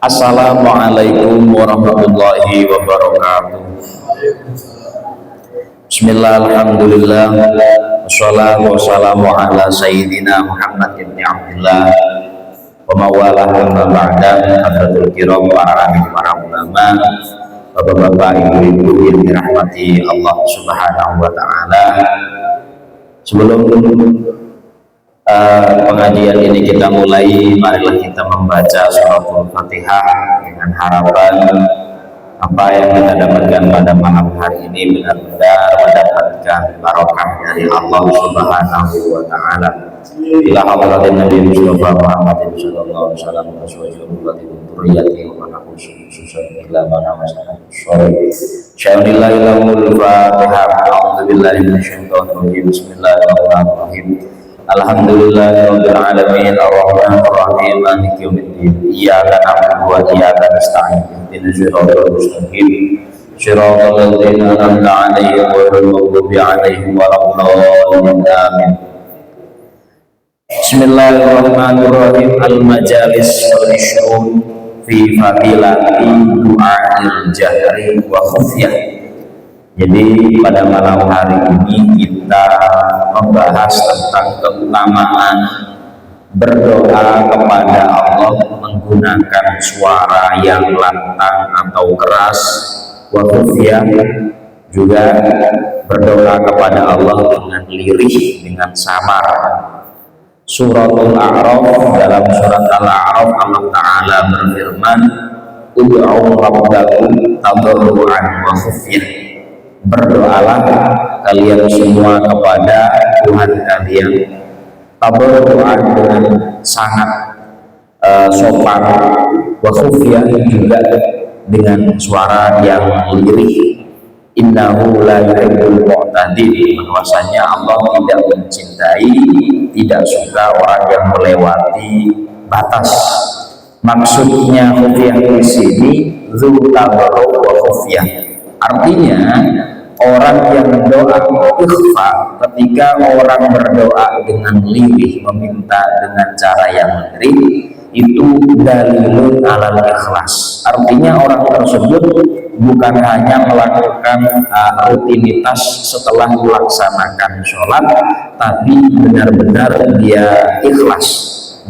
Assalamualaikum warahmatullahi wabarakatuh. Bismillah, alhamdulillah, wassalatu wassalamu ala sayyidina Muhammad ibn Abdullah wa mawalah wa ba'da. Hadratul kiram para ulama, bapak-bapak, ibu-ibu yang dirahmati Allah Subhanahu wa taala. Sebelum pengajian ini kita mulai, marilah kita membaca suratul Fatihah dengan harapan apa yang kita dapatkan pada malam hari ini benar-benar mendapatkan barokah dari Allah Subhanahu wa taala. Ila hadratin Nabi Mustafa Muhammadin sallallahu alaihi wasallam wa sallam dzurriyyati wa nahsu susan ila mana masalah syar'i. Sya'anillahil Fatihah. A'udzu billahi minasyaitonir rajim. Bismillahirrahmanirrahim. Alhamdulillahirabbil alamin arrahmanir rahim maliki yaumiddin iyyaka na'budu wa iyyaka nasta'in ihdinas siratal mustaqim siratal ladzina an'amta 'alaihim ghairil maghdubi 'alaihim waladdallin amin. Bismillahirrahmanirrahim. Al-majalis wal-syu'un fi fadilati du'a'il jahri wa khufyah. Jadi pada malam hari ini kita membahas tentang keutamaan berdoa kepada Allah menggunakan suara yang lantang atau keras, wa khufyah, juga berdoa kepada Allah dengan lirih, dengan samar. Suratul A'raf, dalam surat Al-A'raf Allah Ta'ala berfirman, ud'u rabbakum tadarruan wa khufyah. Berdoalah kalian semua kepada Tuhan kalian tadarruan, dengan sangat sopan, wa khufyah, juga dengan suara yang lirih. Innahu la yuhibbul mu'tadin, bahwasanya Allah tidak mencintai, tidak suka orang yang melewati batas. Maksudnya khufyah di sini zu tadarru wa khufyah, artinya orang yang berdoa ikhfa, ketika orang berdoa dengan lirih, meminta dengan cara yang lirih, itu dalilun alal ikhlas. Artinya orang tersebut bukan hanya melakukan rutinitas setelah melaksanakan sholat, tapi benar-benar dia ikhlas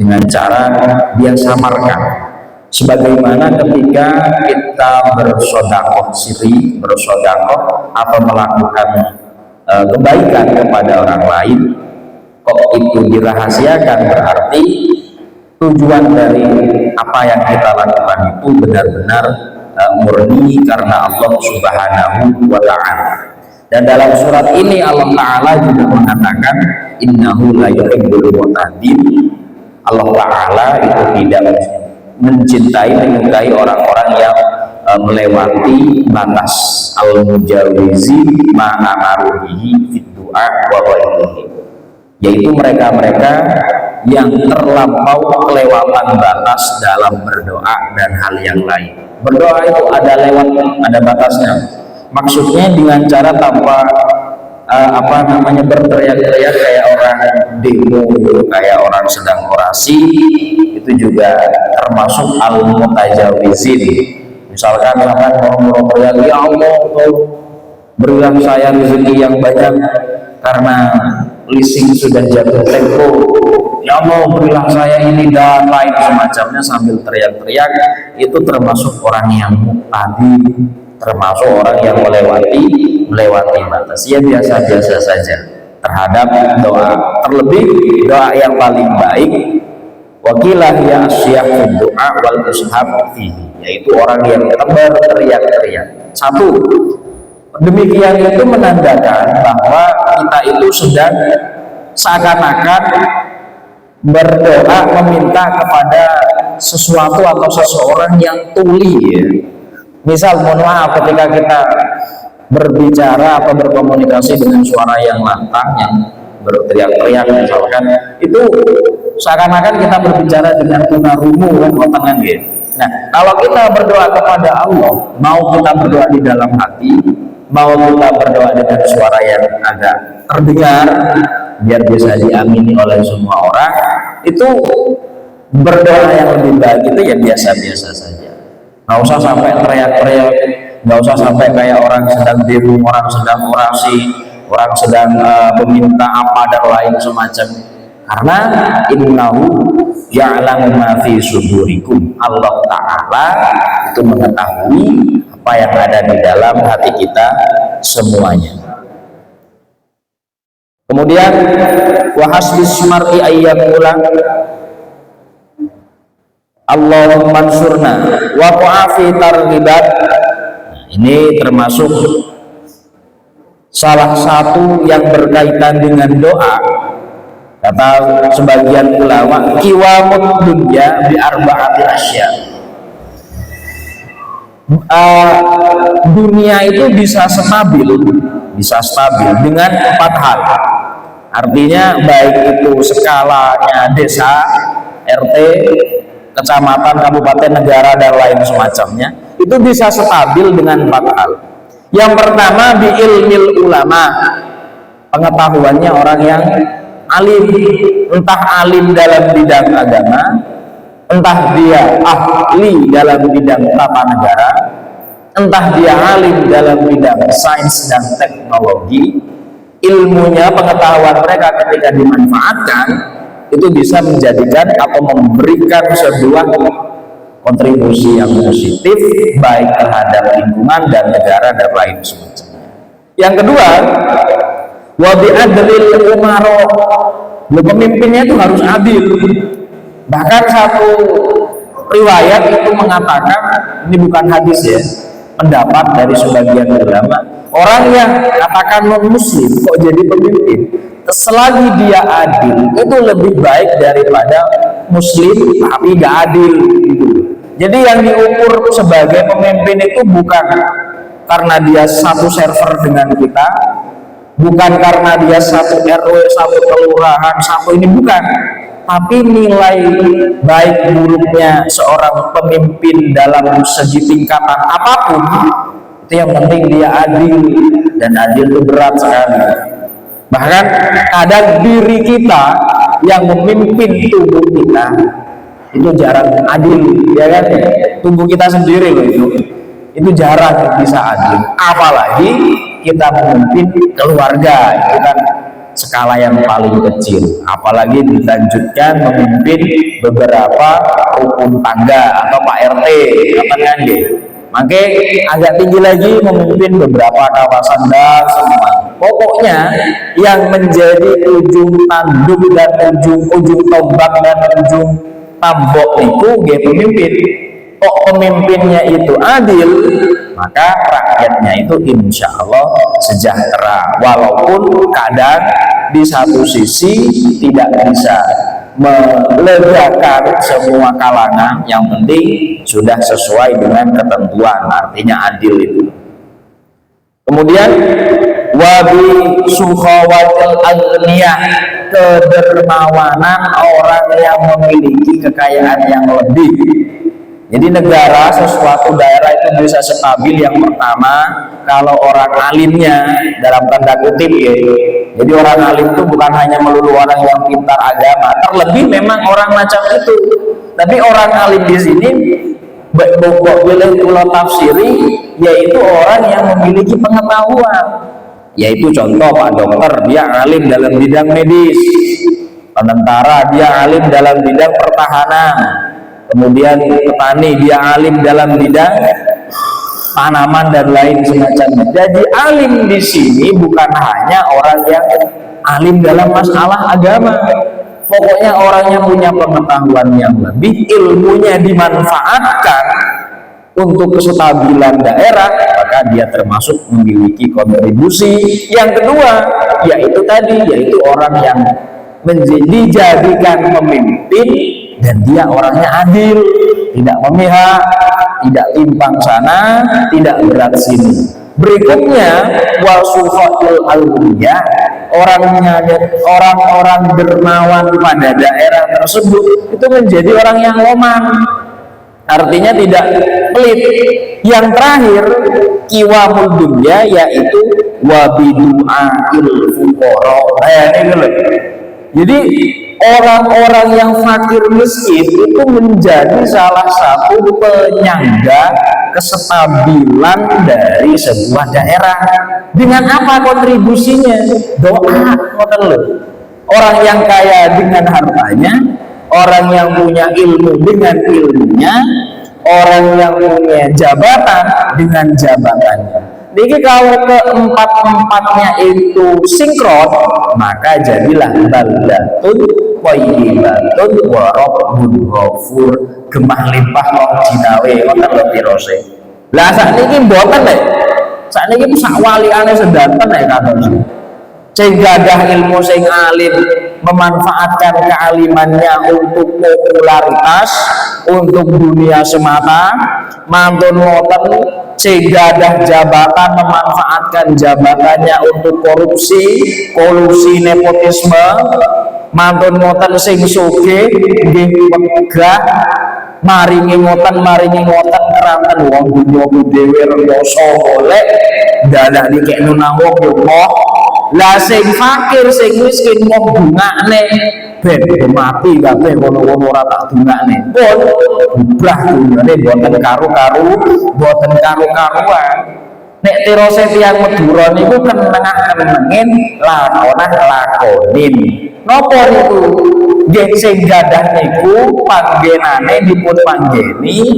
dengan cara dia samarkan. Sebagaimana ketika kita bersedekah sirri, bersedekah atau melakukan kebaikan kepada orang lain, kok itu dirahasiakan, berarti tujuan dari apa yang kita lakukan itu benar-benar murni karena Allah Subhanahu wa ta'ala. Dan dalam surat ini Allah Ta'ala juga mengatakan innahu la yuhibbul mu'tadin. Allah Ta'ala itu tidak mencintai, menyukai orang-orang yang melewati batas, al-mujawizi ma'amaru bihi fid du'a wa ghairihi, yaitu mereka-mereka yang terlampau kelewatan batas dalam berdoa dan hal yang lain. Berdoa itu ada batasnya. Maksudnya dengan cara tanpa berteriak-teriak kayak orang demo, kayak orang sedang orasi, itu juga termasuk al-mutajawizin. Misalkan orang teriak, ya Allah, berilah saya rezeki yang banyak karena leasing sudah jatuh tempo, ya Allah berilah saya ini, dan lain semacamnya sambil teriak-teriak. Itu termasuk orang yang muqtadi, termasuk orang yang melewati batas. Ya biasa-biasa saja terhadap doa. Terlebih doa yang paling baik, wakilah ya asyaf doa wal ushab fihi, yaitu orang yang berteriak-teriak. Satu, demikian itu menandakan bahwa kita itu sedang seakan-akan berdoa meminta kepada sesuatu atau seseorang yang tuli, ya. Misal, mohon maaf, ketika kita berbicara atau berkomunikasi dengan suara yang lantang, yang berteriak-teriak misalkan, itu seakan-akan kita berbicara dengan tunarungu, kan, potongan gitu. Nah, kalau kita berdoa kepada Allah, mau kita berdoa di dalam hati, mau kita berdoa dengan suara yang agak terdengar biar bisa diamini oleh semua orang, itu berdoa yang lebih baik itu ya biasa-biasa saja. Nggak usah sampai teriak-teriak, nggak usah sampai kayak orang sedang demo, orang sedang orasi, orang sedang meminta apa dan lain semacam. Karena innahu ya'lamu ma fi sudurikum. Allah Ta'ala itu mengetahui apa yang ada di dalam hati kita semuanya. Kemudian wa hasbis mar'i ayyamula Allahumma ansurna wa qa'afi targhibat. Ini termasuk salah satu yang berkaitan dengan doa. Kata sebagian ulama, qiwamud dunya bi arba'ati asya. Dunia itu bisa stabil dengan 4 hal. Artinya baik itu skalanya desa, RT, kecamatan, kabupaten, negara dan lain semacamnya, itu bisa stabil dengan 4 hal. Yang pertama bi ilmil ulama, pengetahuannya orang yang alim, entah alim dalam bidang agama, entah dia ahli dalam bidang tata negara, entah dia alim dalam bidang sains dan teknologi. Ilmunya, pengetahuan mereka ketika dimanfaatkan itu bisa menjadikan atau memberikan sebuah kontribusi yang positif baik terhadap lingkungan dan negara dan lain sebagainya. Yang kedua, wa bi adlil umaro, pemimpinnya itu harus adil. Bahkan satu riwayat itu mengatakan, ini bukan hadis ya, pendapat dari sebagian ulama, orang yang katakan non muslim kok jadi pemimpin, selagi dia adil itu lebih baik daripada muslim tapi gak adil gitu. Jadi yang diukur sebagai pemimpin itu bukan karena dia satu server dengan kita, bukan karena dia satu RW, satu kelurahan, satu ini, bukan, tapi nilai baik buruknya seorang pemimpin dalam segi tingkatan apapun itu yang penting dia adil, dan adil itu berat sekali. Bahkan kadang diri kita yang memimpin tubuh kita itu jarang adil, ya kan? Tubuh kita sendiri loh itu jarang bisa adil, apalagi kita memimpin keluarga, itu kan skala yang paling kecil, apalagi dilanjutkan memimpin beberapa rukun tangga atau Pak RT, apa kan gitu. Makanya agak tinggi lagi memimpin beberapa kawasan dan semua. Pokoknya yang menjadi ujung tanduk dan ujung tombak dan ujung tambok itu dia pemimpin. Kok pemimpinnya itu adil, maka rakyatnya itu insya Allah sejahtera. Walaupun kadang di satu sisi tidak bisa melegakan semua kalangan, yang penting sudah sesuai dengan ketentuan, artinya adil itu. Kemudian wabi sukhawatil aghniyah, kedermawanan orang yang memiliki kekayaan yang lebih. Jadi negara, sesuatu daerah itu bisa stabil yang pertama kalau orang alimnya, dalam tanda kutip ya. Jadi orang alim itu bukan hanya melulu orang yang pintar agama, terlebih memang orang macam itu. Tapi orang alim di sini boleh pulau tafsiri, yaitu orang yang memiliki pengetahuan. Yaitu contoh Pak Dokter, dia alim dalam bidang medis. Tentara, dia alim dalam bidang pertahanan. Kemudian petani, dia alim dalam bidang tanaman dan lain semacamnya. Jadi alim di sini bukan hanya orang yang alim dalam masalah agama. Pokoknya orang yang punya pengetahuan yang lebih, ilmunya dimanfaatkan untuk kestabilan daerah, maka dia termasuk memiliki kontribusi. Yang kedua, yaitu tadi, yaitu orang yang dijadikan pemimpin dan dia orangnya adil, tidak memihak, tidak timpang sana, tidak berat sini. Berikutnya wasufatul alwiyah, orang-orang dermawan pada daerah tersebut itu menjadi orang yang loman, artinya tidak pelit. Yang terakhir kiwamul dunya, yaitu wabidu'ail fuqara. Jadi orang-orang yang fakir miskin itu menjadi salah satu penyangga kestabilan dari sebuah daerah. Dengan apa kontribusinya? Doa. Orang yang kaya dengan hartanya, orang yang punya ilmu dengan ilmunya, orang yang punya jabatan dengan jabatannya. Jadi kalau keempat-empatnya itu sinkron, maka jadilah baldatun thayyibatun wa rabbun ghafur, gemah limpah roh jinawe ngoten lho pirose. Lah sakniki mboten lho. Sakniki sak waliane sedanten nek kados. Sing gadah ilmu sing alim memanfaatkan kealimannya untuk popularitas, untuk dunia semata, mantun ngoten sing gadah jabatan memanfaatkan jabatannya untuk korupsi, kolusi, nepotisme, mantun ngoten sing sugih nggih megah maringi ngoten keranten wong dunya dhewe rekoso golek dadak dikekno nang wong yo lah sing fakir sing miskin mau bungane ben mati kabeh ngono-ngono ora tak dungane pun bubrah dunyane mboten mboten karu-karuan. Nek tirose tiyang Madura niku kenengah-kenengin lakonin napa niku nggih sing gadah niku panggenane dipun panggeni,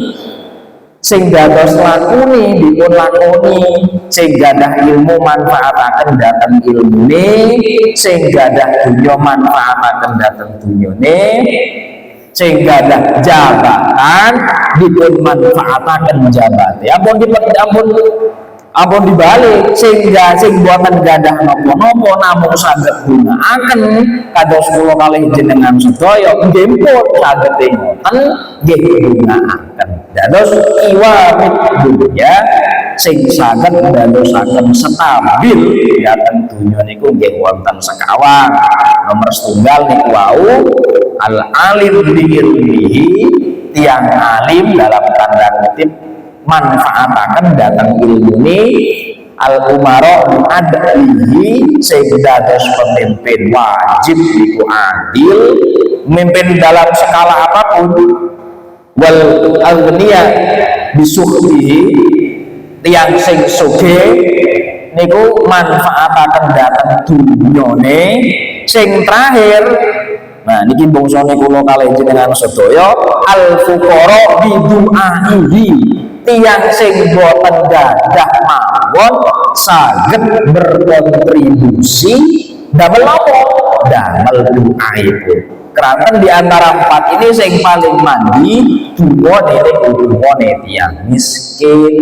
sing dados lakune dipun lakoni, sing gadah ilmu manfaataken dhateng ilmune, sing gadah dunya manfaataken dhateng dunyane, sing gadah jabatan dipun manfaataken jabate. Ampun dibalik sing boten gadah napa-napa namung saged gunakaken kados kula kalih jenengan sedaya nggih pun saged ngoten nggih gunakaken dados iwamit dunya sing saged dadosaken stabil dhateng donya niku nggih wonten sekawan. Nomor setunggal niku wau al alim bi ilmihi, tiang alim dalam tanda kutip manfaataken datang ilmu ini, al umaro adlihi sing dados pemimpin wajib iku adil, memimpin dalam skala apapun, wal aghniya bisuhbihi, tiang sing sugih niku manfaataken datang dunyane, sing terakhir nah niki bangsane kula kalih jenengan sedaya al fuqara bidu'aihi, tiang sing boten gadah mawon saged berkontribusi damel napa? Damel doaipun. Keranten di antara empat ini sing paling mandi duwone tiang miskin,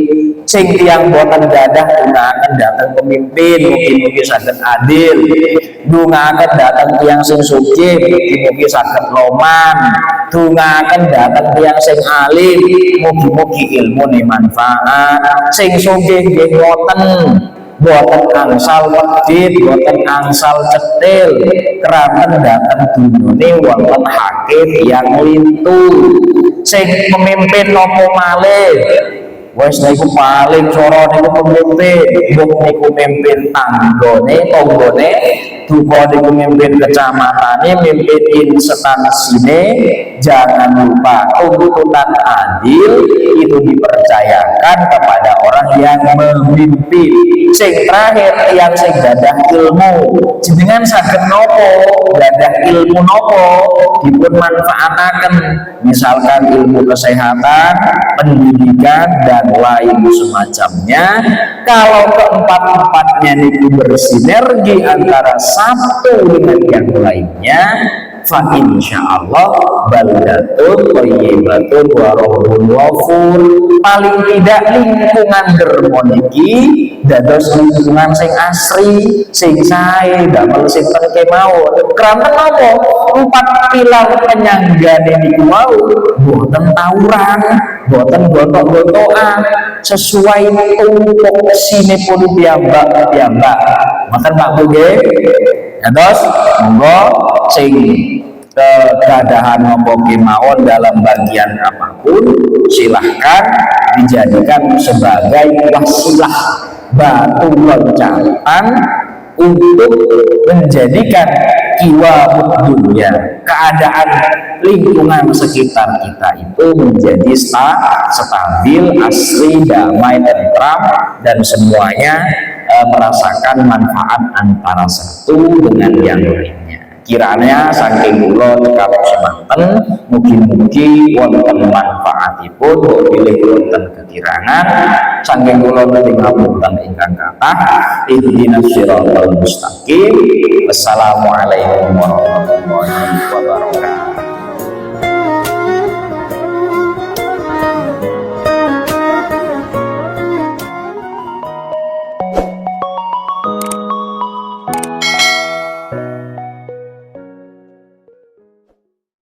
sing tiang boten gadah gunakaken dhateng pemimpin mugi-mugi saged adil, gunakaken dhateng tiang sing sugih mugi-mugi saged loman, gunakaken dhateng tiang sing alim mugi-mugi ilmune manfaat, sing sugih nggih ngoten boten angsal medhit, boten angsal cetil, keranten dhateng dunyane wonten hakim yang lintu, sing pemimpin napa malih wis niku paling cara niku pemimpin, niku mimpin tanggane, duka niku mimpin kecamatane, mimpin instansine. Jangan lupa tuntutan adil itu dipercayakan kepada orang yang memimpin. Sing terakhir yang sing gadah ilmu, jenengan saged nopo gadah ilmu nopo dipun manfaataken, misalkan ilmu kesehatan, pendidikan dan lain semacamnya. Kalau keempat-empatnya niku bersinergi antara satu dengan yang lainnya, fa insyaallah baldatun thayyibatun wa rabbun ghafur. Paling tidak lingkungan dermo niki dados lingkungan sing asri, sing sae, damel sinten kemawon. Keranten napa? Empat pilar penyanggane niku wau boten tawuran, boten gontok-gontokan, sesuai tupoksipun piyambak. Maka Pak Buge dados monggo sing keadaan nopo kemawon dalam bagian apapun silahkan dijadikan sebagai wasilah batu loncatan untuk menjadikan kiwamud dunia, keadaan lingkungan sekitar kita itu menjadi stabil, asri, damai, tentram, dan semuanya merasakan manfaat antara satu dengan yang lainnya. Kiranya saking kula cekap semanten, mugi-mugi wonten manfaatipun, pilih wonten kekirangan, saking kula nuwun ngapunten ingkang kathah. Ihdinas siratal mustaqim. Wassalamualaikum warahmatullahi wabarakatuh.